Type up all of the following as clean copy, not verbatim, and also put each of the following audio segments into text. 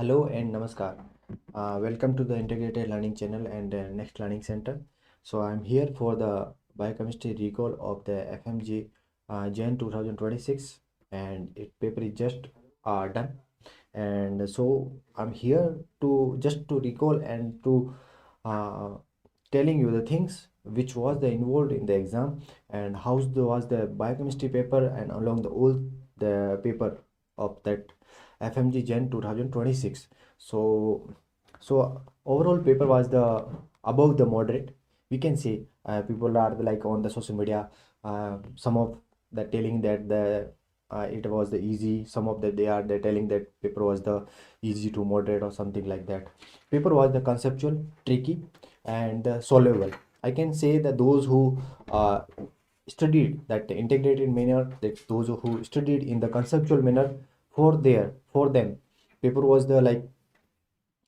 Hello and Namaskar. Welcome to the Integrated Learning Channel and Next Learning Center. So I'm here for the Biochemistry recall of the FMGE Jan 2026, and it paper is just done. And so I'm here to just to recall and to uh, telling you the things which was the involved in the exam and how was the biochemistry paper and along the all the paper of that FMG Gen 2026. So overall paper was the above the moderate. We can say people are like on the social media, some of the telling that the it was the easy, some of that they're telling that paper was the easy to moderate or something like that. Paper was the conceptual, tricky, and solvable. I can say that those who studied that integrated manner, that those who studied in the conceptual manner, for them paper was the like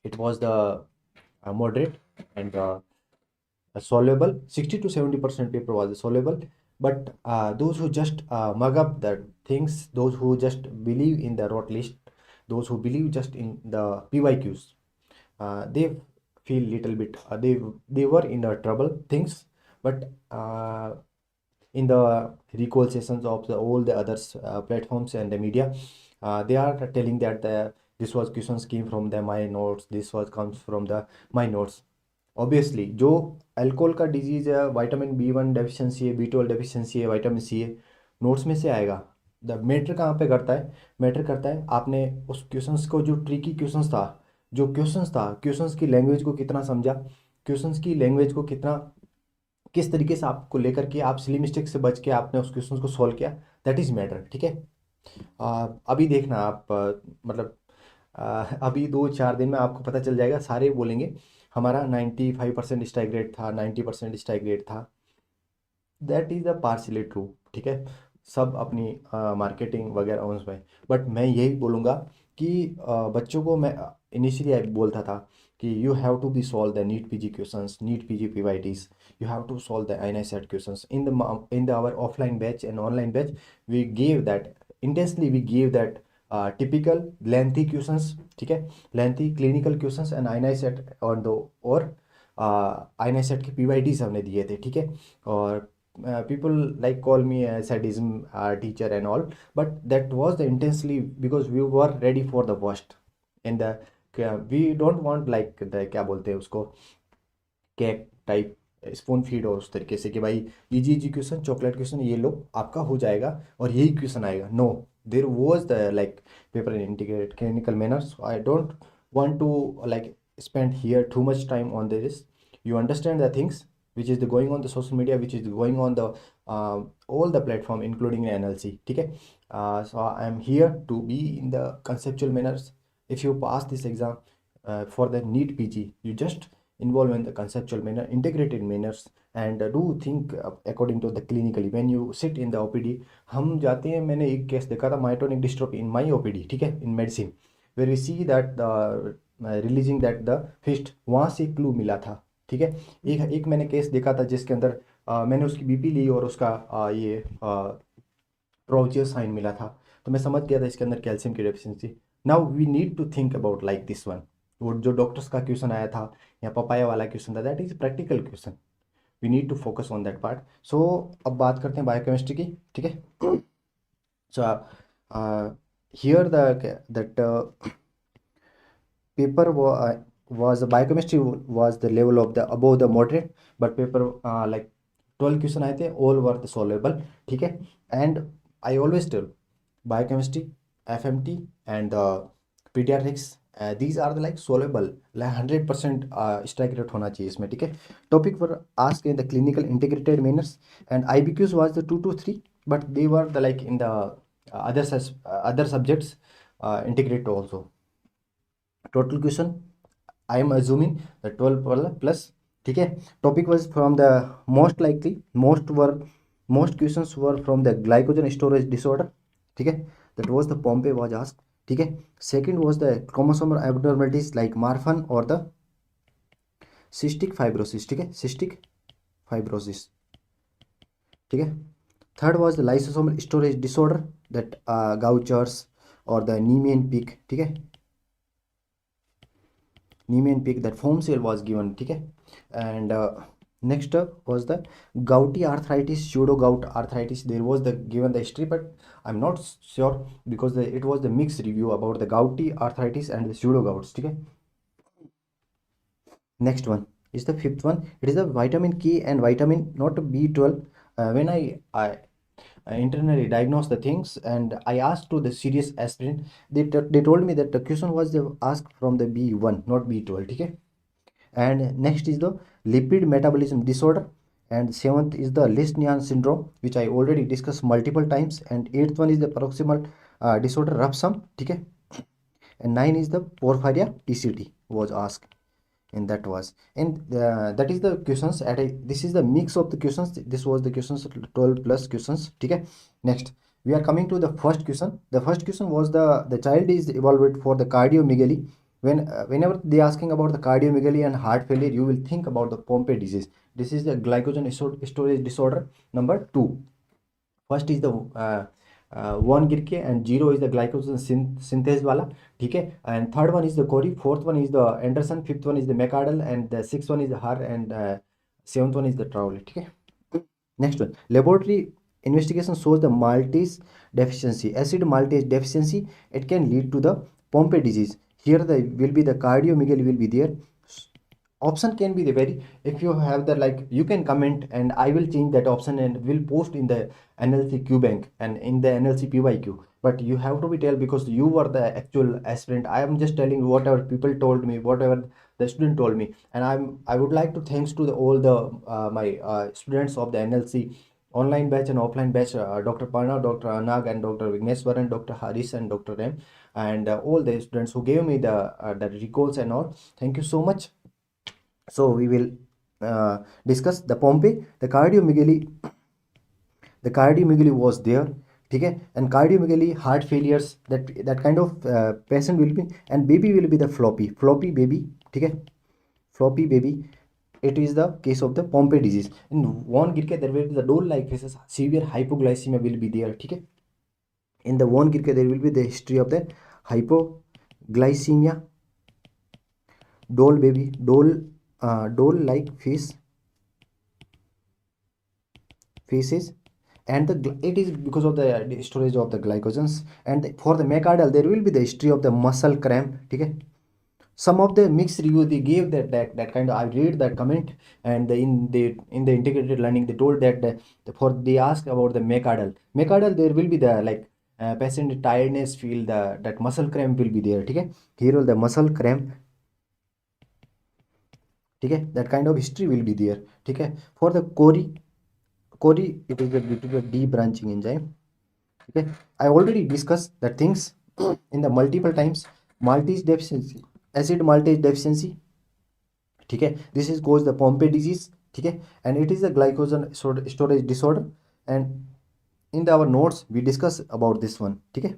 it was the moderate and solvable. 60 to 70% paper was soluble, but those who just mug up the things, those who just believe in the rote list, those who believe just in the PYQs, they feel little bit they were in the trouble things. But in the recall sessions of all the others platforms and the media, they are telling that this was questions came from the my notes, this was comes from the my notes. Obviously जो alcohol का disease है, vitamin B1 deficiency है, B12 deficiency है, vitamin C है, notes में से आएगा। The matter कहाँ पे करता है? मैटर करता है आपने उस क्वेश्चंस को, जो ट्रिकी क्वेश्चंस था, क्वेश्चंस की लैंग्वेज को कितना समझा, क्वेश्चंस की लैंग्वेज को कितना, किस तरीके से आपको लेकर के आप सिली मिस्टेक से बच के आपने उस क्वेश्चन को सॉल्व किया, दैट इज मैटर। ठीक है। अभी देखना आप मतलब अभी 2-4 दिन में आपको पता चल जाएगा, सारे बोलेंगे हमारा 95% स्ट्राइक रेट था, 90% स्ट्राइक रेट था। That is a partially true. ठीक है, सब अपनी मार्केटिंग वगैरह उसमें, बट मैं यही बोलूँगा कि बच्चों को मैं इनिशियली बोलता था कि you have to be solve the NEET PG questions, NEET PG PYTs, you have to solve the INICET questions in the our offline batch and online batch. We give that intensely, we give that typical lengthy questions. ठीक है, lengthy clinical questions and INICET on the और INICET के पीवाईटीज हमने दिए थे। ठीक है, और people like call me a sadism teacher and all, but that was the intensely because we were ready for the worst and the we don't want like the क्या बोलते हैं उसको, केक टाइप स्पून फीड और उस तरीके से कि भाई easy easy question, chocolate question ये लो आपका हो जाएगा और यही क्वेश्चन आएगा। No, there was the like paper in integrated clinical manners. I don't want to like spend here too much time on this. You understand the things which is the going on the social media, which is going on the all the platform including NLC. ठीक है, so I am here to be in the conceptual manners. If you pass this exam for the NEET PG, you just involve in the conceptual manner, integrated manners, and do think according to the clinically when you sit in the OPD. हम जाते हैं, मैंने एक case देखा था myotonic dystrophy in my OPD। ठीक है, in medicine where we see that releasing that the fist, वहाँ से क्लू मिला था। ठीक है, एक मैंने केस देखा था जिसके अंदर मैंने उसकी बीपी ली और उसका ये ट्रोजियर साइन मिला था, तो मैं समझ गया था इसके अंदर कैल्शियम की deficiency. Now we need to think about like this one. वो जो डॉक्टर्स का क्वेश्चन आया था या पपाया वाला क्वेश्चन था, that is practical question, we need to focus on that part. So अब बात करते हैं बायोकेमिस्ट्री की। ठीक है, so here that paper was biochemistry was the level of the above the moderate, but paper like 12 question आए थे, all were the solvable। ठीक है, and I always tell biochemistry, FMT and pediatrics, these are the like solvable, like 100% strike rate होना चाहिए इसमें। ठीक है, topic were asked in the clinical integrated manners and IBQs was the 2 to 3, but they were the like in the other subjects integrate also। Total question I am assuming the 12 plus. ठीक है, topic was from the most likely most questions were from the glycogen storage disorder. ठीक है, that was the Pompe was asked. ठीक है, second was the chromosomal abnormalities like Marfan और the cystic fibrosis. ठीक है, cystic fibrosis. ठीक है, third was the lysosomal storage disorder that Gaucher's और द नीमियन पीक। ठीक है, Nemean peak, that foam cell was given, okay. And next was the gouty arthritis, pseudo gout arthritis. There was the given the history, but I'm not sure because it was the mixed review about the gouty arthritis and the pseudo gouts, okay. Next one is the fifth one. It is the vitamin K and vitamin not B12. When I internally diagnosed the things and I asked to the serious aspirant, they told me that the question was they asked from the B1, not B12, okay. And next is the lipid metabolism disorder, and seventh is the Lesch-Nyhan syndrome, which I already discussed multiple times, and eighth one is the paroxysmal disorder rough sum, okay. And nine is the Porphyria TCT was asked, and that was, and that is the questions at this is the mix of the questions. This was the questions 12 plus questions, okay. Next we are coming to the first question. The first question was the child is evaluated for the cardiomegaly. Whenever they asking about the cardiomegaly and heart failure, you will think about the Pompe disease. This is the glycogen storage disorder number 2. First is the 1 गिर and 0 is the glycogen synthase wala, okay. And third one is the Cori, fourth one is the Anderson, fifth one is the McArdle, and the sixth one is the Har, and seventh one is the Trowley, okay. Next one, laboratory investigation shows the maltase deficiency, acid maltase deficiency. It can lead to the Pompe disease. Here the will be the cardiomegaly will be there. Option can be the very, if you have the, like, you can comment and I will change that option and will post in the NLC Q bank and in the NLC PYQ. But you have to be tell because you were the actual aspirant. I am just telling whatever people told me, whatever the student told me, and I would like to thanks to all the my students of the NLC online batch and offline batch, Dr. Parna, Dr. Anag, and Dr. Vigneswaran, Dr. Haris, and Dr. Ram, and all the students who gave me the recalls and all. Thank you so much. So we will discuss the Pompe. The cardiomegaly was there, okay. And cardiomegaly, heart failures, that kind of patient will be, and baby will be the floppy baby, okay. Floppy baby. It is the case of the Pompe disease. In one girke there will be the dole like faces, severe hypoglycemia will be there, okay. In the one girke there will be the history of the hypoglycemia, dole baby, dole like faces, and it is because of the storage of the glycogens. And for the McArdle there will be the history of the muscle cramp, okay. Some of the mixed review they gave that kind of, I read that comment, and in the integrated learning they told that for they ask about the McArdle there will be the like patient tiredness, feel that muscle cramp will be there, okay. Here all the muscle cramp, okay, that kind of history will be there, okay. For the Cori, it is due to the debranching enzyme, okay. I already discussed the things in the multiple times. Maltase deficiency, acid maltase deficiency, okay. This is caused the Pompe disease, okay, and it is a glycogen storage disorder. And in our notes we discuss about this one, okay.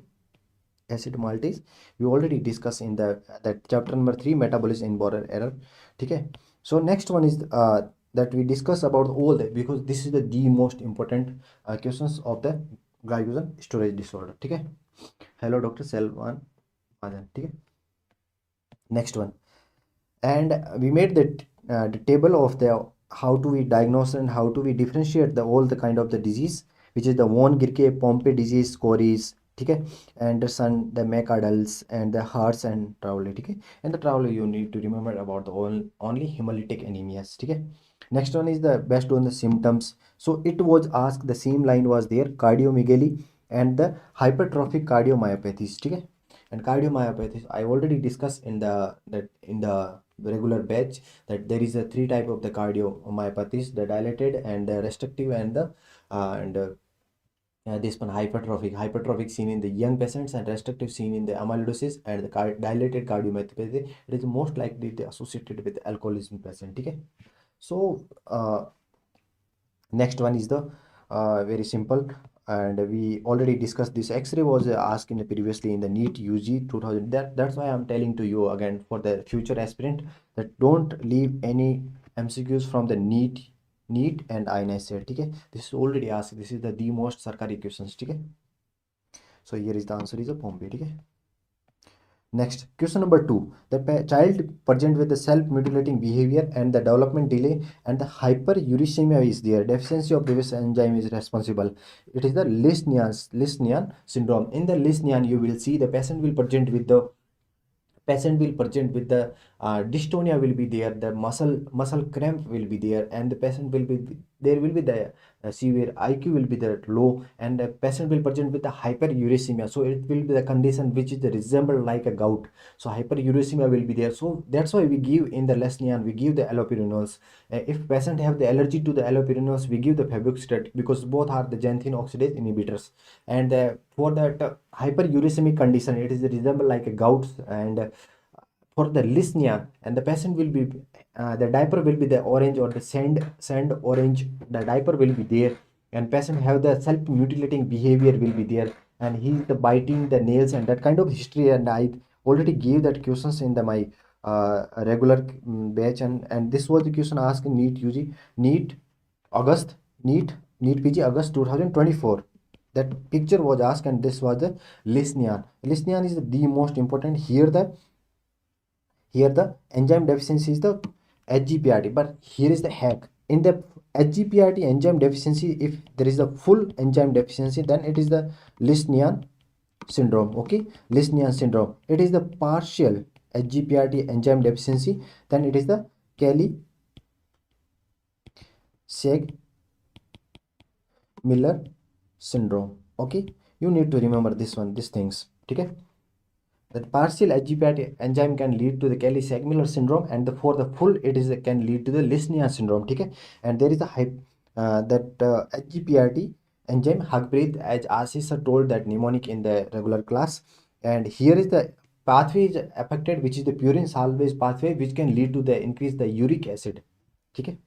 Acid maltase we already discussed in that chapter number 3, metabolism in border error, okay. So next one is that we discuss about all that, because this is the most important questions of the glycogen storage disorder, okay. Hello Dr. Selvan Madan, okay. Next one, and we made the table of the how do we diagnose and how do we differentiate the all the kind of the disease, which is the von Girke, Pompe disease, Cories, okay, Anderson, the McArdles, and the Hearts and Trowley, okay. And the Trowley you need to remember about the only hemolytic anemias, okay. Next one is the best on the symptoms. So it was asked, the same line was there, cardiomegaly and the hypertrophic cardiomyopathies, okay. And cardiomyopathies I already discussed in the regular batch, that there is a 3 type of the cardiomyopathies, the dilated and the restrictive and the this one hypertrophic seen in the young patients and restrictive seen in the amyloidosis, and the dilated cardiomyopathy it is most likely associated with alcoholism patient, okay. So next one is the very simple, and we already discussed this. X-ray was asked in previously in the NEET UG 2000. That's why I'm telling to you again for the future aspirant that don't leave any MCQs from the NEET and INSET, okay. This is already asked. This is the most sarkari questions, okay. So here is the answer is a Pompe, okay. Next, question number 2. The child present with the self-mutilating behavior and the development delay and the hyperuricemia is there. Deficiency of this enzyme is responsible. It is the Lesch-Nyhan syndrome. In the Lesch-Nyhan, you will see the patient will present with the dystonia will be there, the muscle cramp will be there, and the patient will be there will be the severe IQ will be there low, and the patient will present with the hyperuricemia. So it will be the condition which is the resemble like a gout. So hyperuricemia will be there. So that's why we give in the Lesch-Nyhan we give the allopurinols. If patient have the allergy to the allopurinols, we give the febuxostat because both are the xanthine oxidase inhibitors. And for that hyperuricemic condition, it is resemble like a gout. And for the Lesch-Nyhan, and the patient will be the diaper will be the orange or the sand orange, the diaper will be there, and patient have the self mutilating behavior will be there, and he is the biting the nails and that kind of history. And I already gave that questions in the my regular batch, and this was the question asked in NEET UG, NEET August, NEET PG August 2024. That picture was asked, and this was the Lesch-Nyhan. Lesch-Nyhan is the most important here. The enzyme deficiency is the HGPRT, but here is the hack. In the HGPRT enzyme deficiency, if there is a full enzyme deficiency, then it is the Lesch-Nyhan syndrome. Okay, Lesch-Nyhan syndrome. It is the partial HGPRT enzyme deficiency, then it is the Kelly-Seg-Miller syndrome. Okay, you need to remember these things. Okay. That partial HGPRT enzyme can lead to the Kelly-Seg-Miller syndrome, and for the full it is can lead to the Lesch-Nyhan syndrome. Okay, and there is a HGPRT enzyme Hagpreet, as Ashish sir told that mnemonic in the regular class, and here is the pathway is affected, which is the purine salvage pathway, which can lead to the increase the uric acid. Okay,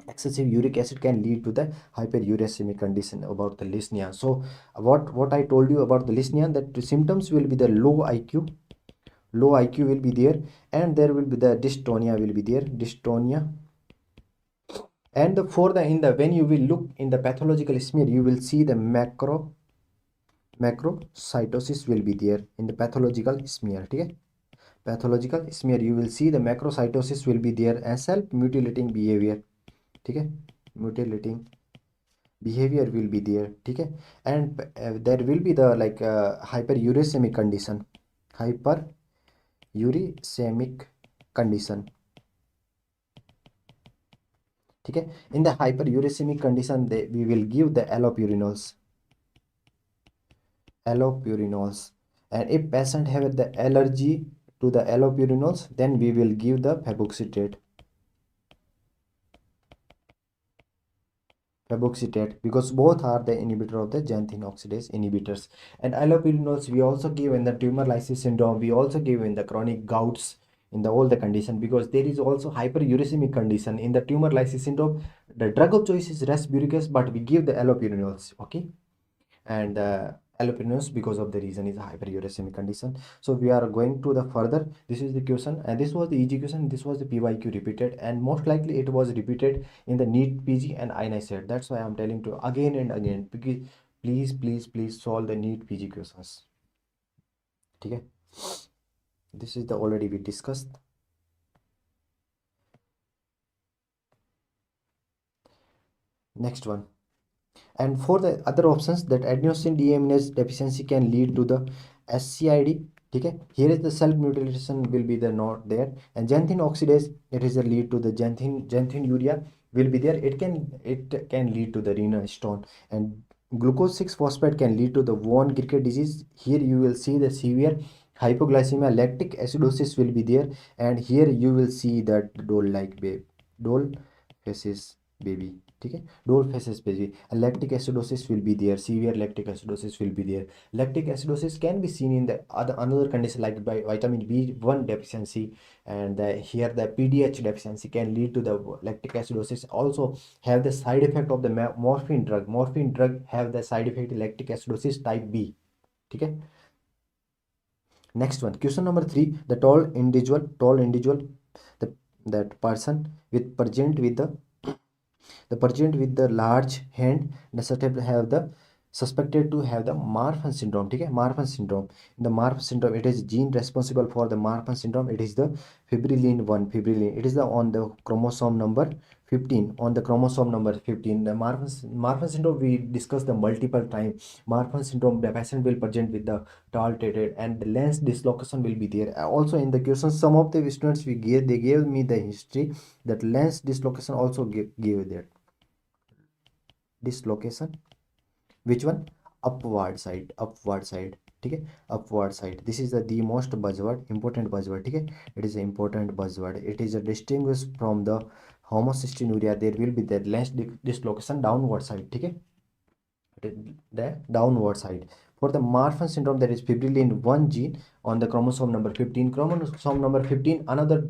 excessive uric acid can lead to the hyperuricemic condition about the Lesch-Nyhan. So what I told you about the Lesch-Nyhan, that the symptoms will be the low IQ will be there, and there will be the dystonia will be there, dystonia. And for the when you will look in the pathological smear, you will see the macrocytosis will be there in the pathological smear. Okay, pathological smear you will see the macrocytosis will be there, and self mutilating behavior. Okay, mutilating behavior will be there. Okay, and there will be the hyperuricemic condition, hyperuricemic condition. Okay, in the hyperuricemic condition, we will give the allopurinols, and if patient have the allergy to the allopurinols, then we will give the febuxostat, because both are the inhibitor of the xanthine oxidase inhibitors. And allopurinols we also give in the tumor lysis syndrome, we also give in the chronic gouts, in the all the condition, because there is also hyperuricemic condition in the tumor lysis syndrome. The drug of choice is resburicus, but we give the allopurinols. Okay, and allopurinols because of the reason is hyperuricemic condition. So we are going to the further. This is the question, and this was the EG question, this was the PYQ repeated, and most likely it was repeated in the NEET PG and INI. That's why I'm telling to again and again, because please solve the NEET PG questions. Okay, this is the already we discussed. Next one. And for the other options, that adenosine deaminase deficiency can lead to the SCID. Okay, here is the self mutilation will be the not there, and xanthine oxidase, it is a lead to the xanthinuria will be there. It can lead to the renal stone, and glucose 6 phosphate can lead to the von Gierke disease. Here you will see the severe hypoglycemia, lactic acidosis will be there, and here you will see that doll faces baby. Okay, doll faces baby, and lactic acidosis will be there, severe lactic acidosis will be there. Lactic acidosis can be seen in the another condition like by vitamin B1 deficiency, and here the PDH deficiency can lead to the lactic acidosis. Also have the side effect of the morphine drug have the side effect lactic acidosis type B. Okay, next one, question number 3. The tall individual, that person with present with the large hand, the susceptible have the suspected to have the Marfan syndrome. ठीक है, Marfan syndrome. In the Marfan syndrome, it is gene responsible for the Marfan syndrome. It is the fibrillin 1. Fibrillin. It is the on the chromosome number 15. On the chromosome number 15. The Marfan syndrome we discussed the multiple time. Marfan syndrome, the patient will present with the tall tethered and the lens dislocation will be there. Also in the question, some of the students they gave me the history that lens dislocation also gave that dislocation. Which one? Upward side. Upward side. ठीक है, upward side. This is the most buzzword, important buzzword. ठीक है, it is an important buzzword. It is a distinguished from the homocystinuria. There will be the lens dislocation downward side. ठीक है, the downward side. For the Marfan syndrome, there is fibrillin 1 gene on the chromosome number 15. Chromosome number 15, another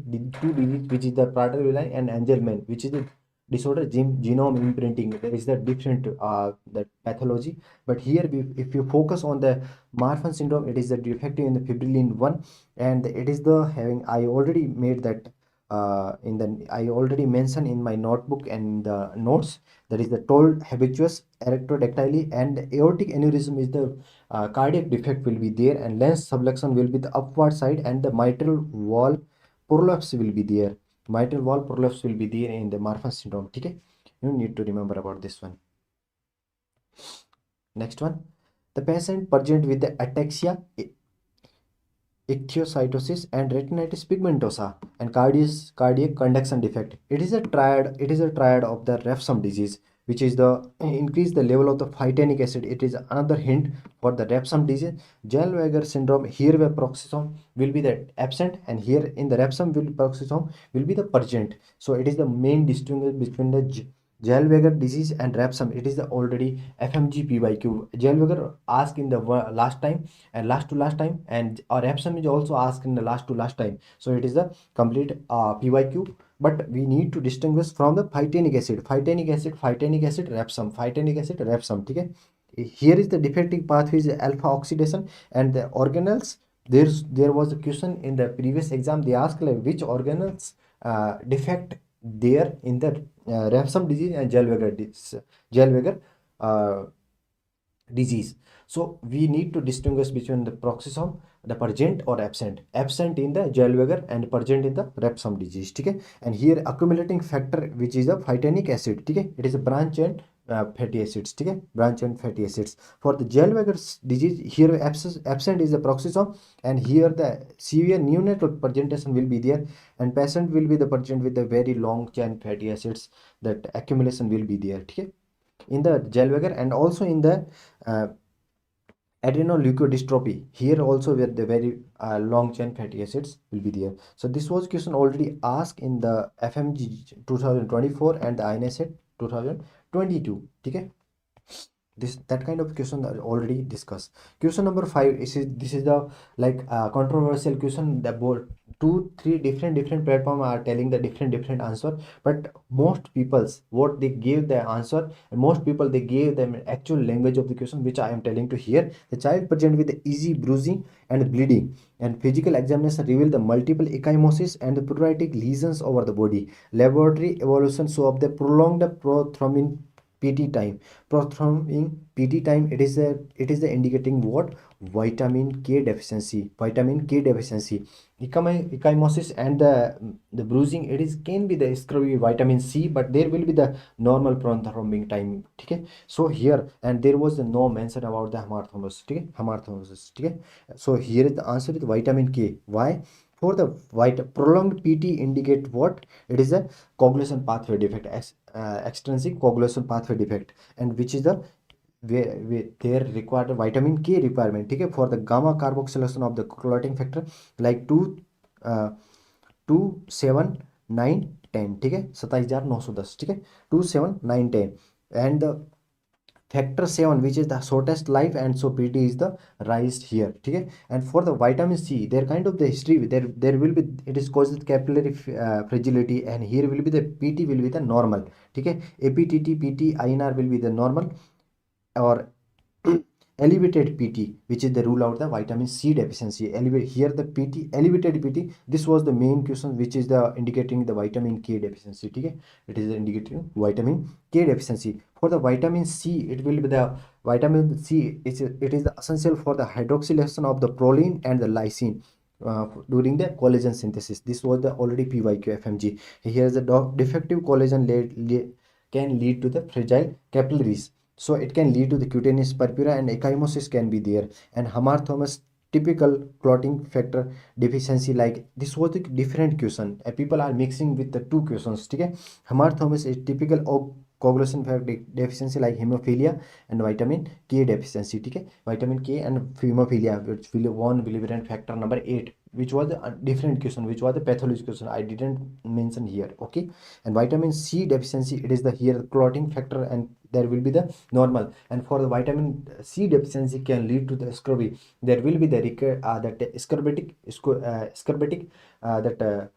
two disease, which is the Prader-Willi and Angelman, which is the disorder genome imprinting. There is the different that pathology, but here if you focus on the Marfan syndrome, it is the defective in the fibrillin 1, and it is the having, I already made that I already mentioned in my notebook and the notes, that is the told habituous erectrodactyly, and aortic aneurysm is the cardiac defect will be there, and lens subluxation will be the upward side, and the mitral wall prolapse will be there. Mitral wall prolapse will be there in the Marfan syndrome. Okay, you need to remember about this one. Next one, the patient present with the ataxia, ichthyosidosis and retinitis pigmentosa and cardiac conduction defect. It is a triad of the Refsum disease, which is the increase the level of the phytanic acid. It is another hint for the Refsum disease. Zellweger syndrome, here where peroxisome will be the absent, and here in the Refsum peroxisome will be the present. So it is the main distinguish between the Zellweger disease and Refsum. It is the already FMG PYQ. Zellweger asked in the last time and last to last time, and our Refsum is also asked in the last to last time. So it is the complete PYQ. But we need to distinguish from the phytanic acid, Refsum, phytanic acid, Refsum. Okay? Here is the defective pathway is alpha oxidation and the organelles. There was a question in the previous exam. They asked like which organelles defect there in the Refsum disease and Zellweger disease. So we need to distinguish between the peroxisome, the present or absent in the Zellweger and present in the Refsum disease. Okay? And here accumulating factor, which is the phytanic acid. Okay? It is a branch and fatty acids. Okay? Branch and fatty acids. For the Zellweger disease, here absent is the peroxisome, and here the severe neonatal presentation will be there, and patient will be the present with the very long chain fatty acids. That accumulation will be there. Okay? In the Zellweger and also in the adrenoleukodystrophy, here also where the very long chain fatty acids will be there. So this was question already asked in the FMGE 2024 and the INSET 2022. Okay? That kind of question are already discussed. Question number 5 this is the like controversial question. The board 2-3 different platform are telling the different answer, but most people's what they gave the answer, and most people they gave them actual language of the question, which I am telling to here. The child present with the easy bruising and bleeding, and physical examination reveal the multiple ecchymosis and the pruritic lesions over the body. Laboratory evaluation show up the prolonged prothrombin PT time. Prothrombin PT time, it is the indicating what? Vitamin K deficiency. Ecchymosis and the bruising, it is can be the scurvy vitamin C, but there will be the normal prothrombin time. Okay? So here, and there was no mention about the hamarthrombosis. Okay? Hamarthrombosis. Okay? So here is the answer is vitamin K. Why? For the prolonged PT indicate what? It is a coagulation pathway defect, extrinsic coagulation pathway defect, and which is the where there required vitamin K requirement. Okay? For the gamma carboxylation of the clotting factor like 2 7 9 10. ठीक है, 27,910. ठीक है, 2 7 9 10, and the factor 7, which is the shortest life, and so PT is the raised here. ठीक है, and for the vitamin C, there kind of the history there will be, it is caused capillary fragility, and here will be the PT will be the normal. ठीक है, APTT PT INR will be the normal, or elevated PT, which is the rule out the vitamin C deficiency. Here the PT, elevated PT, this was the main question, which is the indicating the vitamin K deficiency. Okay, it is indicating vitamin K deficiency. For the vitamin C, it will be the vitamin C. It is the essential for the hydroxylation of the proline and the lysine. During the collagen synthesis. This was the already PYQ FMG. Here is the defective collagen can lead to the fragile capillaries. So it can lead to the cutaneous purpura and ecchymosis can be there. And Hamarthomas typical clotting factor deficiency, like this was the different question. People are mixing with the two questions. Okay, Hamarthomas is typical of coagulation factor deficiency like hemophilia and vitamin K deficiency. Okay, vitamin K and hemophilia, which will one bilirubin factor number 8, which was a different question, which was the pathology question. I didn't mention here. Okay, and vitamin C deficiency, it is the here clotting factor, and there will be the normal. And for the vitamin C deficiency can lead to the scurvy. There will be the that scorbutic that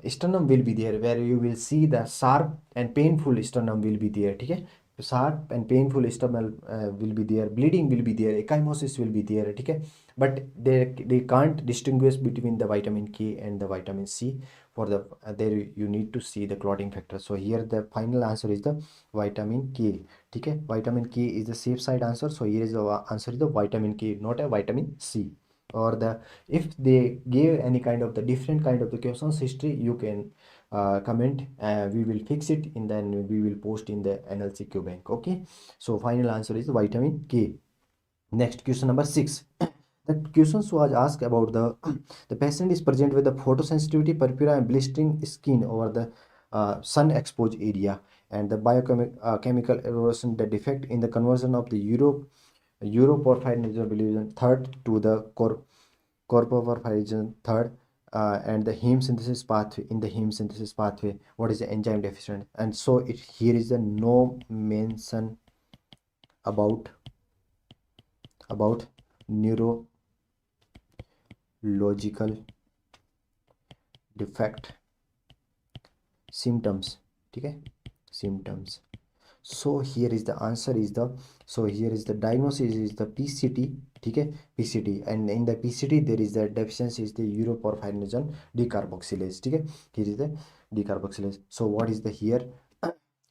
sternum will be there, where you will see the sharp and painful sternum will be there. Okay, sharp and painful sternum will be there, bleeding will be there, ecchymosis will be there. Okay, but they can't distinguish between the vitamin K and the vitamin C. For the there you need to see the clotting factor. So here the final answer is the vitamin K. Okay, vitamin K is the safe side answer. So here is the answer is the vitamin K, not a vitamin C. Or the, if they gave any kind of the different kind of the questions history, you can comment. We will fix it, and then we will post in the NLCQ bank. Okay, so final answer is vitamin K. Next, question number 6. The questions was asked about the the patient is present with the photosensitivity, purpura, and blistering skin over the sun exposed area, and the biochemical erosion, the defect in the conversion of the Europorphyrin third to the corporphyrin third, and the heme synthesis pathway. In the heme synthesis pathway, what is the enzyme deficient? And so it here is the no mention about neurological defect symptoms. Okay, symptoms. So here is the answer is the, so here is the diagnosis is the PCT. Okay, PCT, and in the PCT there is the deficiency is the europorphyrin decarboxylase. Okay, here is the decarboxylase. So what is the here?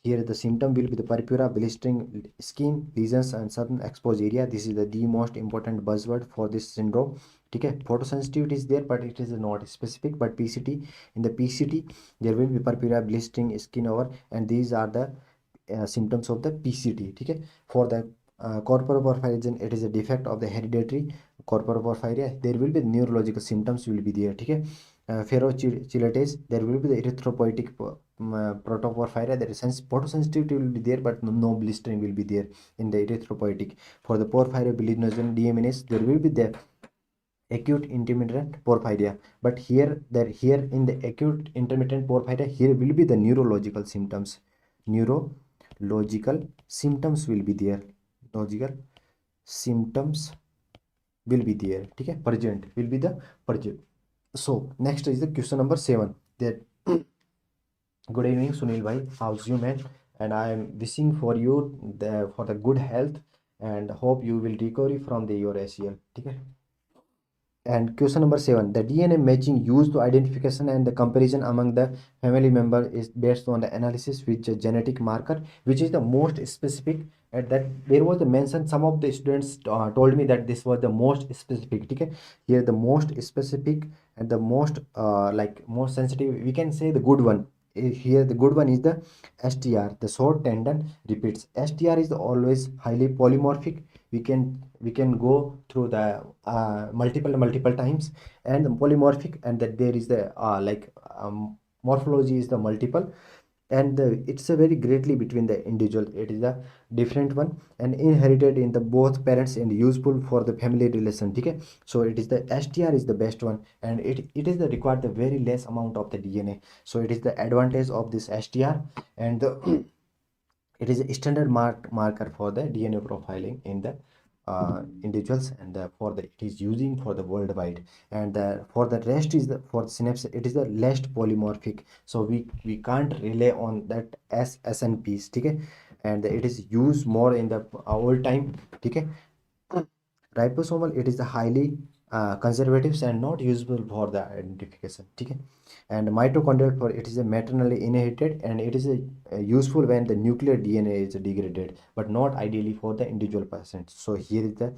Here the symptom will be the purpura, blistering skin, lesions, and certain exposed area. This is the most important buzzword for this syndrome. Okay, photosensitivity is there, but it is not specific. But PCT, in the PCT there will be purpura, blistering skin over, and these are the symptoms of the PCT. Okay, for the corporoporphyrin, it is a defect of the hereditary corporoporphyria. There will be neurological symptoms will be there. Okay, ferrochelatase, there will be the erythropoietic protoporphyria. There is photosensitivity will be there, but no blistering will be there in the erythropoietic. For the porphyrobilinogen deaminase, there will be the acute intermittent porphyria, but here in the acute intermittent porphyria, here will be the neurological symptoms. Neurological symptoms will be there. Logical symptoms will be there. Okay, present will be the present. So next is the question number 7. That good evening Sunil bhai, how's you man? And I am wishing for you for the good health, and hope you will recover from your ACL. Okay. And question number 7, the DNA matching used to identification and the comparison among the family member is based on the analysis which a genetic marker, which is the most specific. And that there was the mention, some of the students told me that this was the most specific. Okay, here the most specific and the most like most sensitive, we can say the good one. Here the good one is the STR, the short tendon repeats. STR is always highly polymorphic. We can go through the multiple times, and the polymorphic, and that there is the morphology is the multiple, and it's a very greatly between the individual. It is a different one and inherited in the both parents and useful for the family relation. Okay, so it is the STR is the best one, and it is the required the very less amount of the DNA. So it is the advantage of this STR, and the it is a standard marker for the DNA profiling in the individuals, and for the it is using for the worldwide. And for the rest is the for synapse, it is the less polymorphic, so we can't rely on that as SNPs. Okay, and it is used more in the old time. Okay, Ribosomal, it is the highly conservative and not useful for the identification. Okay? And mitochondrial, for it is a maternally inherited, and it is useful when the nuclear DNA is degraded, but not ideally for the individual patient. So here is the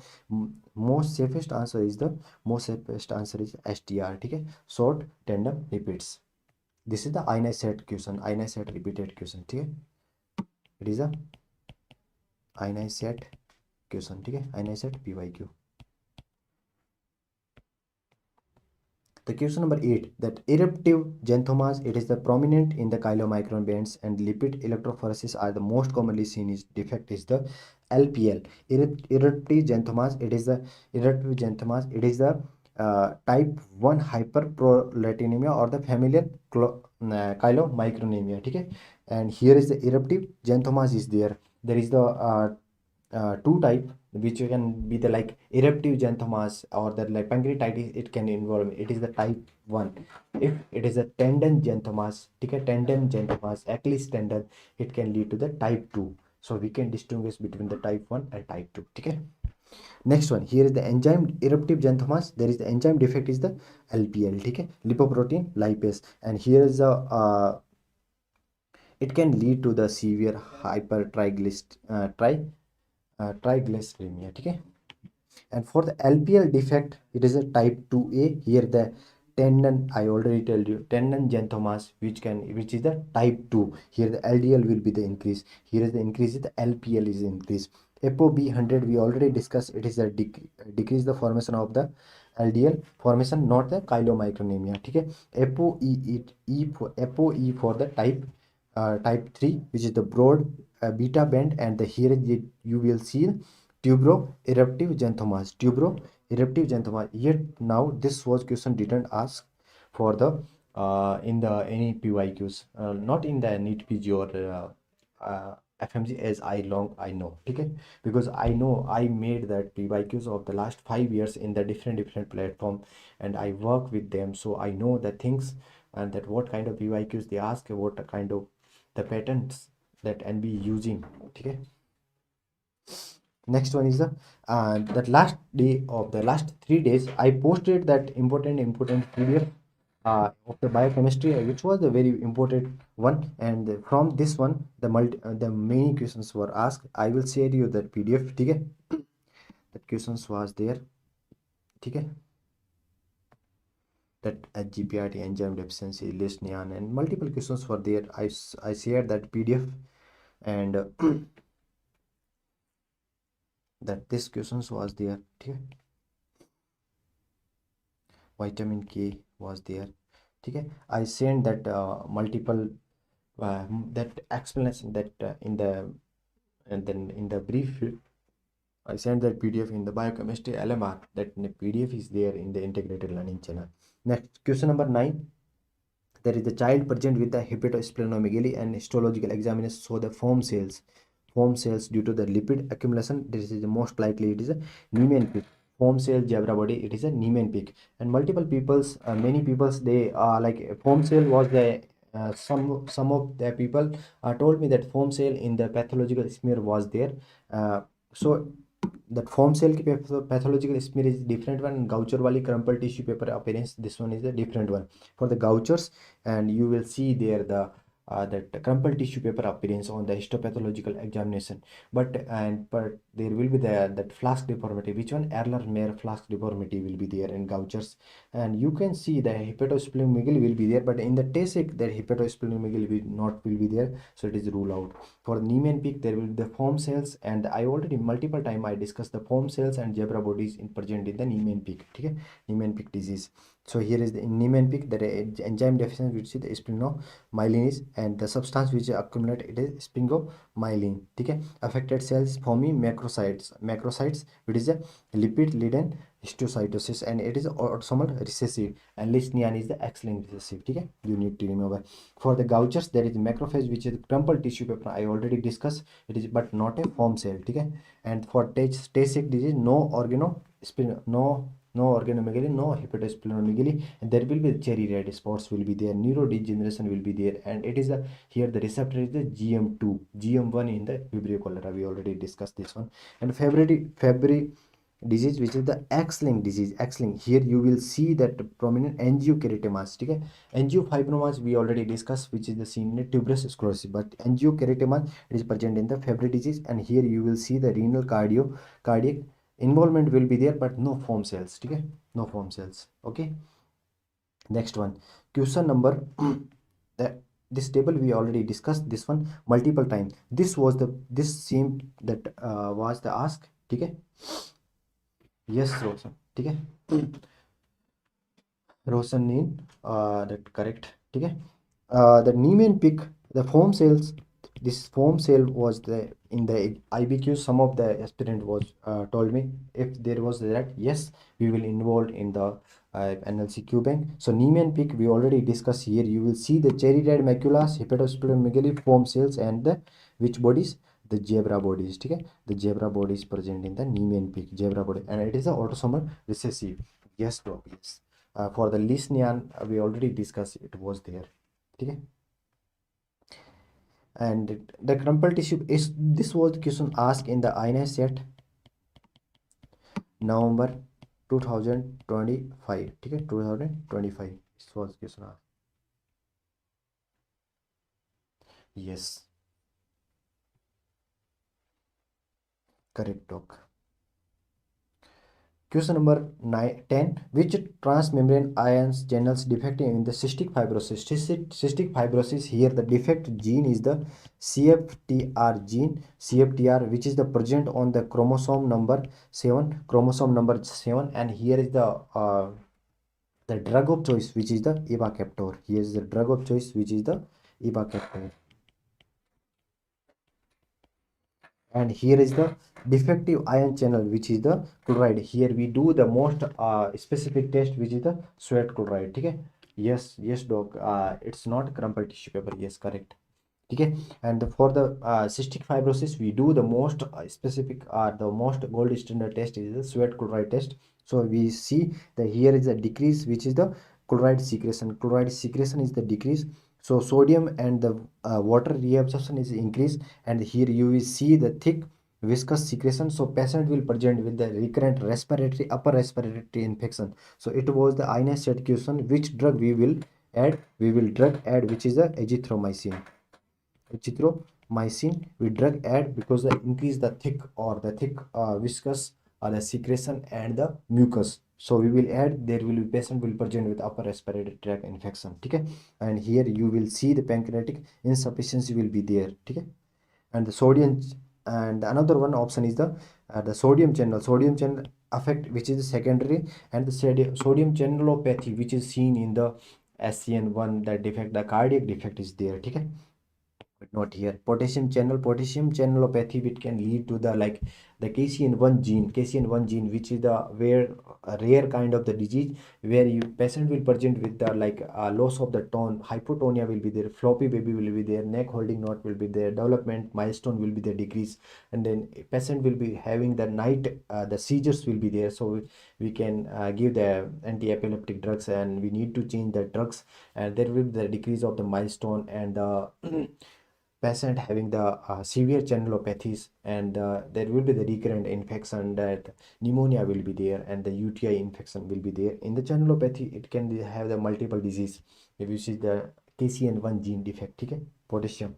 most safest answer is STR. Okay? Short tandem lipids. This is the ionized question, ionized repeated question. Okay? It is a ionized question. Okay? Ionized PYQ. The question number 8, that eruptive xanthomas, it is the prominent in the chylomicron bands, and lipid electrophoresis are the most commonly seen is defect is the LPL. Eruptive xanthomas, it is the type 1 hyperprolactinemia or the familial chylomicronemia. Okay? And here is the eruptive xanthomas is there. There is the two type, which can be the like eruptive xanthomas or the like pancreatitis. It can involve, it is the type 1. If it is a tendon xanthomas, tendon xanthomas, Achilles tendon, it can lead to the type 2. So we can distinguish between the type 1 and type 2. Okay? Next one, here is the enzyme eruptive xanthomas. There is the enzyme defect is the LPL. Okay? Lipoprotein lipase. And here is the it can lead to the severe triglyceridemia. Okay? And for the LPL defect, it is a type 2A. Here the tendon, I already told you, tendon xanthomas, which is the type 2. Here the LDL will be the increase. Here is the increase, the LPL is increase. ApoB100, we already discussed, it is a decrease the formation of the LDL formation, not the chylomicronemia. Okay? ApoE for the type 3, which is the broad beta band, and the here you will see eruptive xanthomas. Here now this was question didn't ask for the in the any PYQs, not in the NEET PG or FMG, as I know. Okay? Because I know I made that PYQs of the last 5 years in the different platform, and I work with them, so I know the things, and that what kind of PYQs they ask, what kind of the patterns that and be using. Okay? Next one is the that last day of the last 3 days I posted that important PDF of the biochemistry, which was the very important one, and from this one the many questions were asked. I will share you that PDF. Okay? That questions was there. Okay? That GPRT, enzyme deficiency, Lesch-Nyhan, and multiple questions were there. I shared that PDF, and that this questions was there. Okay? Vitamin K was there. Okay? I sent that multiple that explanation that in the, and then in the brief I sent that PDF in the biochemistry LMR. That PDF is there in the integrated learning channel. Next, question number 9. There is the child present with the hepatosplenomegaly, and histological examination show the foam cells due to the lipid accumulation. This is the most likely it is a Niemann-Pick. Foam cell zebra body, it is a Niemann-Pick. And multiple peoples, many peoples, they like foam cell was the some of the people told me that foam cell in the pathological smear was there. So that foam cell ki pathological smear is different one. Goucher wali crumpled tissue paper appearance, this one is a different one for the Gouchers, and you will see there the that crumpled tissue paper appearance on the histopathological examination. But there will be that flask deformity. Which one? Erler-Mayer flask deformity will be there in Gouchers, and you can see the hepatosplenomegaly will be there, but in the Tasic that hepatosplenomegaly will be there, so it is ruled out. For Niemann-Pick, there will be the foam cells, and I already multiple time I discussed the foam cells and zebra bodies in present in the Niemann-Pick. Okay? Niemann-Pick disease. So here is the Niemann-Pick, that enzyme deficiency, which is the sphingomyelin is, and the substance which accumulate, it is sphingomyelin. Okay? Affected cells forming macrocytes, which is a lipid-laden histiocytosis, and it is autosomal recessive, and Lesch-Nyhan is the X-linked recessive. Okay? You need to remember. For the Gouchers, there is macrophage, which is crumpled tissue paper. I already discussed it is, but not a foam cell. Okay? And for Tasic disease, no organomegaly, no hepatosplenomegaly, and there will be cherry red spots will be there, neurodegeneration will be there, and it is here the receptor is the GM2, GM1 in the Vibrio cholera. We already discussed this one. And February disease which is the X-linked disease. X-linked, here you will see that prominent angiokeratomas. Okay, angiofibromas we already discussed, which is the seen in tuberous sclerosis, but angiokeratomas is present in the Fabry disease, and here you will see the renal cardiac involvement will be there, but no foam cells. Okay, no foam cells. Okay, next one, question number that this table we already discussed this one multiple times. This was the this seem that was the ask. Okay, yes Roshan. Okay, Roshan name that correct. Okay, the Niemann pick the foam cells. This foam cell was the in the IBQ. Some of the aspirant was told me if there was that, yes, we will involved in the NLCQ bank. So Niemann peak we already discussed here. You will see the cherry red maculas, hepatosplenomegaly, foam cells, and the which bodies? The zebra bodies. Okay, the zebra body is present in the Niemann peak, zebra body, and it is a autosomal recessive. Yes, bro. Yes. For the Lesch-Nyhan, we already discussed it was there. Okay, and the crumple tissue is this was the question asked in the INS set November 2025. Okay, 2025 this was question asked. Yes, correct doc. Question number 10. Which transmembrane ions channels defective in the cystic fibrosis? Cystic fibrosis, here the defect gene is the CFTR gene, CFTR, which is the present on the chromosome number 7, and here is the drug of choice, which is the evacaptor. Here is the drug of choice, which is the evacaptor. And here is the defective ion channel, which is the chloride. Here we do the most specific test, which is the sweat chloride. Okay, yes doc, it's not crumpled tissue paper. Yes, correct. Okay, and for the cystic fibrosis we do the most specific the most gold standard test is the sweat chloride test. So we see that here is a decrease, which is the chloride secretion is the decrease. So sodium and the water reabsorption is increased, and here you will see the thick viscous secretion. So patient will present with the recurrent respiratory upper respiratory infection. So it was the INS set question, which drug we will add? We will drug add, which is the azithromycin. We drug add because they increase the thick or the thick viscous or the secretion and the mucus. So we will add, there will be patient will present with upper respiratory tract infection. Okay, and here you will see the pancreatic insufficiency will be there. Okay, and the sodium, and another one option is the sodium channel effect, which is secondary, and the sodium channelopathy, which is seen in the SCN1, that defect, the cardiac defect is there. Okay, but not here. Potassium channelopathy, which can lead to the like the KCN1 gene, which is the where a rare kind of the disease where you patient will present with the like loss of the tone, hypotonia will be there, floppy baby will be there, neck holding knot will be there, development milestone will be the decrease, and then patient will be having the night the seizures will be there. So we can give the anti-epileptic drugs, and we need to change the drugs, and there will be the decrease of the milestone, and the patient having the severe channelopathies, and there will be the recurrent infection, that pneumonia will be there, and the UTI infection will be there. In the channelopathy, it can have the multiple disease if you see the KCN1 gene defect. Okay, potassium.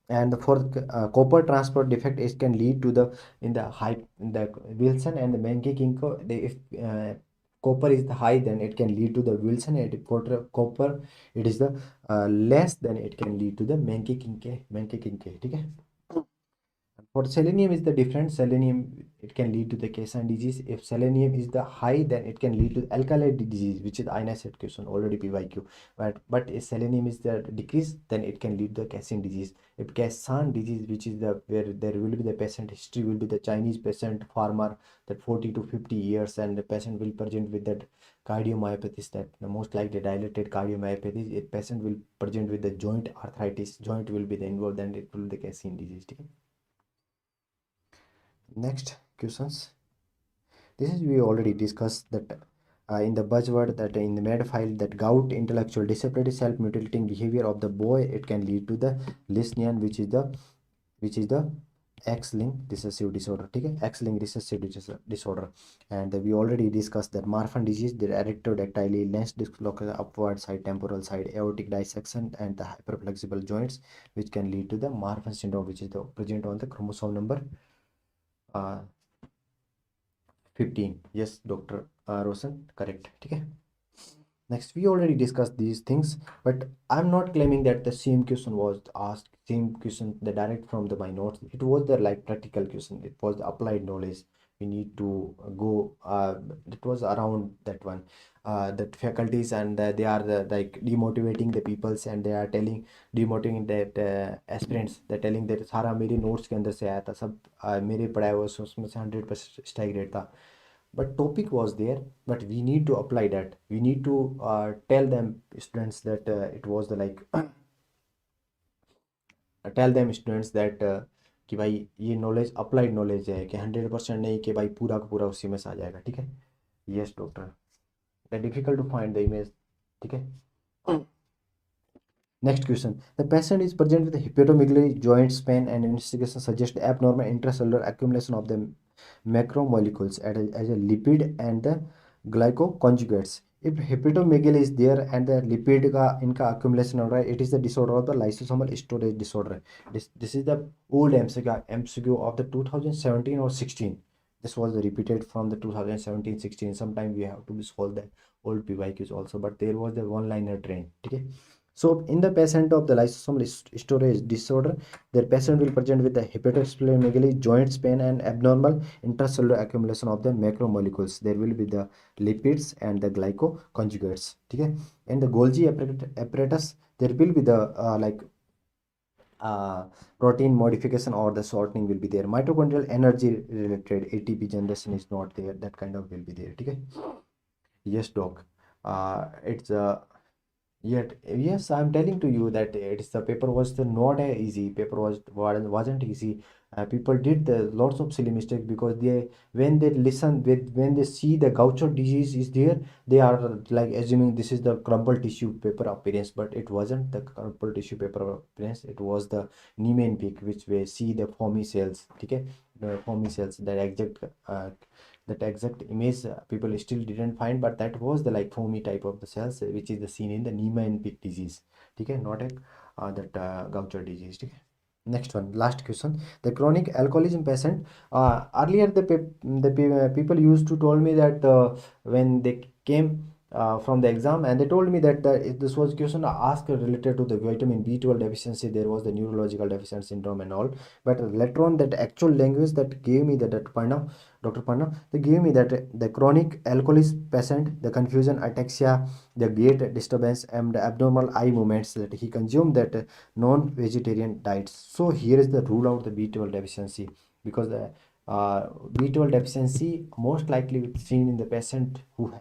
And for copper transport defect, it can lead to the in the high in the Wilson and the Menke-Kinko. If copper is the high, then it can lead to the Wilson, and if copper it is the less, then it can lead to the Menke-Kinke. Okay, for selenium is the different. Selenium, it can lead to the Caisson disease. If selenium is the high, then it can lead to alkali disease, which is INSET question already PYQ. But if selenium is the decrease, then it can lead to the Caisson disease. If Caisson disease, which is the where there will be the patient history will be the Chinese patient farmer, that 40 to 50 years, and the patient will present with that cardiomyopathy, that the most likely dilated cardiomyopathy. A patient will present with the joint arthritis, joint will be the involved, and it will be the Caisson disease. Okay? Next questions. This is we already discussed that in the buzzword, that in the med file, that gout, intellectual disability, self-mutilating behavior of the boy, it can lead to the Lesch-Nyhan, which is the X-linked recessive disorder, ठीक है, X-linked recessive disorder. And we already discussed that Marfan disease, the erectodactyly, lens dislocation, upward side, temporal side, aortic dissection, and the hyperflexible joints, which can lead to the Marfan syndrome, which is the present on the chromosome number 15. Yes, Dr. Rosen, correct, ठीक है. Next, we already discussed these things, but I'm not claiming that the same question was asked, same question, the direct from the my notes. It was the like practical question. It was the applied knowledge. We need to go. It was around that one. That faculties and they are like demotivating the peoples and they are telling demotivating that aspirants. They're telling that सारा मेरे notes के अंदर से आया था सब मेरे पढ़ाए हुए उसमें से 100% स्ट्राइक रेट था. But topic was there, but we need to apply that. We need to tell them students that it was the like tell them students that कि भाई ये नॉलेज अप्लाइड नॉलेज है कि 100% नहीं कि भाई पूरा का पूरा उसी में से आ जाएगा, ठीक है. Yes doctor, the difficult to find the image, ठीक है. Next question. The patient is present with hepatomegaly, joint pain, and investigation suggests abnormal intracellular accumulation of the macromolecules as a lipid and the glycoconjugates. If hepatomegaly is there and the lipid का इनका accumulation हो रहा है, it is the disorder of the lysosomal storage disorder. This is the old MCQ of the 2017 or 16. This was repeated from the 2017-16. Sometime we have to solve the old PYQs also, but there was the one-liner train. Okay. So in the patient of the lysosomal storage disorder, the patient will present with the hepatosplenomegaly, joint pain, and abnormal intracellular accumulation of the macromolecules. There will be the lipids and the glycoconjugates. Okay. In the Golgi apparatus, there will be the protein modification or the shortening will be there. Mitochondrial energy related ATP generation is not there. That kind of will be there. Okay. Yes, doc. It's Yet, yes, I'm telling to you that it's the paper was the not a easy paper wasn't easy. People did the lots of silly mistakes because they when they listen with when they see the Gaucher disease is there, they are like assuming this is the crumpled tissue paper appearance, but it wasn't the crumpled tissue paper appearance. It was the Niemann peak, which we see the foamy cells. Okay, the foamy cells that exact image people still didn't find, but that was the like foamy type of the cells which is the seen in the Niemann Pick disease. Okay, not a that Gaucher disease. Okay. Next one, last question. The chronic alcoholism patient. Earlier, people used to told me that when they came from the exam and they told me that this was question asked related to the vitamin B12 deficiency. There was the neurological deficiency syndrome and all. But later on, that actual language that gave me that Dr. Panna, they gave me that the chronic alcoholism patient, the confusion, ataxia, the gait disturbance, and the abnormal eye movements that he consumed that non-vegetarian diets. So here is the rule out the B12 deficiency because the B12 deficiency most likely seen in the patient who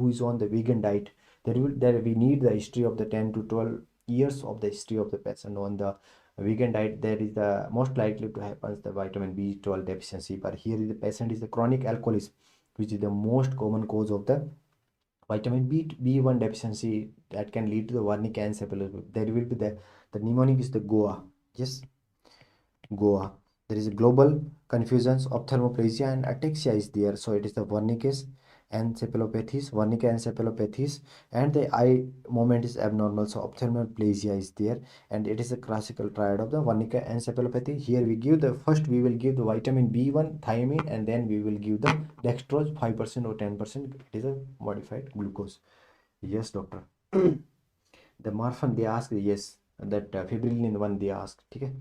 is on the vegan diet. There we need the history of the 10 to 12 years of the history of the patient on the vegan diet. There is the most likely to happen the vitamin B12 deficiency. But here is the patient is the chronic alcoholism, which is the most common cause of the vitamin B1 deficiency that can lead to the wernicke encephalopathy. There will be the mnemonic is the GOA. Yes, GOA. There is a global confusions, ophthalmoplegia and ataxia is there. So it is the wernicke's encephalopathies, wernicke encephalopathies, and the eye movement is abnormal. So ophthalmoplegia is there, and it is a classical triad of the wernicke encephalopathy. Here we give the first we will give the vitamin B1, thiamine, and then we will give the dextrose 5% or 10%. It is a modified glucose. Yes, doctor. The Marfan they asked yes, that fibrillin one they asked. Okay.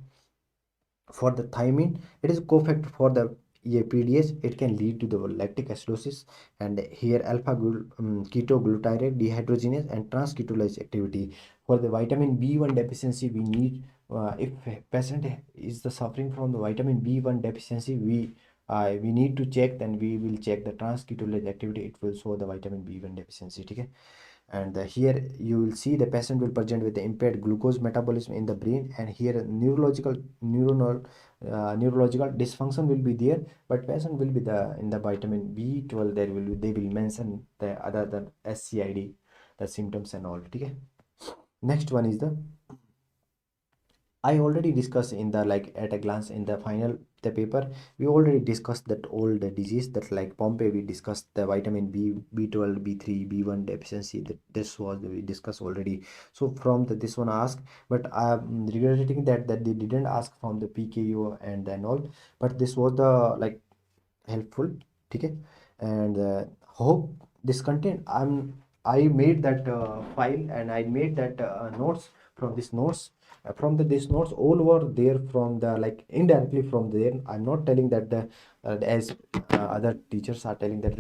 For the thiamine, it is a cofactor for the PDH. It can lead to the lactic acidosis, and here alpha ketoglutarate dehydrogenase and transketolase activity. For the vitamin B1 deficiency, we need if patient is the suffering from the vitamin B1 deficiency, we need to check. Then we will check the transketolase activity. It will show the vitamin B1 deficiency. Okay. And here you will see the patient will present with the impaired glucose metabolism in the brain, and here neurological dysfunction will be there, but patient will be in the vitamin B12 they will mention the other than SCID, the symptoms and all. Okay. Next one is the I already discussed in the like at a glance in the final the paper. We already discussed that all the disease that like Pompe. We discussed the vitamin B, B12, B3, B1 deficiency. That this was we discussed already. So from the this one asked, but I'm regretting that they didn't ask from the PKU and then all. But this was the like helpful. Okay, and hope this content I made that file and I made that notes from this notes from the these notes all were there from the like indirectly from there. I'm not telling that the as other teachers are telling that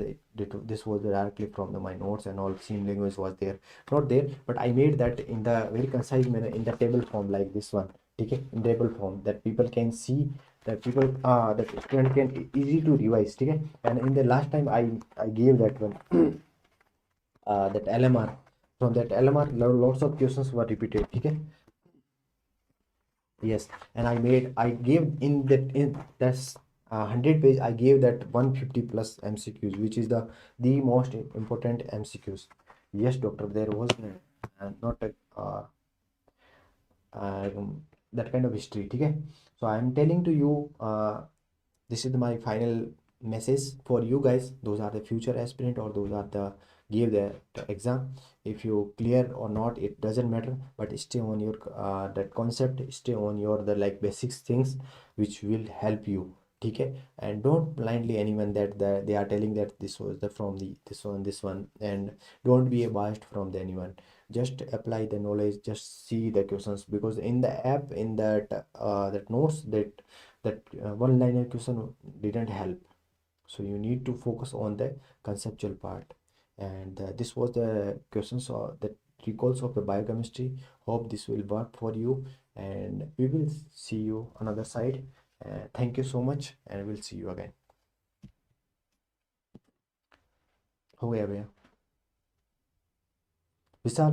this was directly from the my notes and all same language was there, not there, but I made that in the very concise manner in the table form like this one. Okay, in table form that people can see, that people that student can easy to revise. Okay, and in the last time I gave that one that LMR. From that LMR lots of questions were repeated. Okay, yes, and I gave in that in that's 100 page I gave that 150 plus MCQs, which is the most important MCQs. Yes doctor, there was not a that kind of history. Okay, so I am telling to you this is my final message for you guys. Those are the future aspirant or those are the give the exam. If you clear or not, it doesn't matter, but stay on your that concept, stay on your the like basics things which will help you. Okay, and don't blindly anyone that they are telling that this was the from the this one, and don't be biased from the anyone. Just apply the knowledge, just see the questions, because in the app in that that notes that one liner question didn't help. So you need to focus on the conceptual part. And this was the questions or the recalls of the biochemistry. Hope this will work for you, and we will see you another side. Thank you so much, and we'll see you again. हो गया भैया विशाल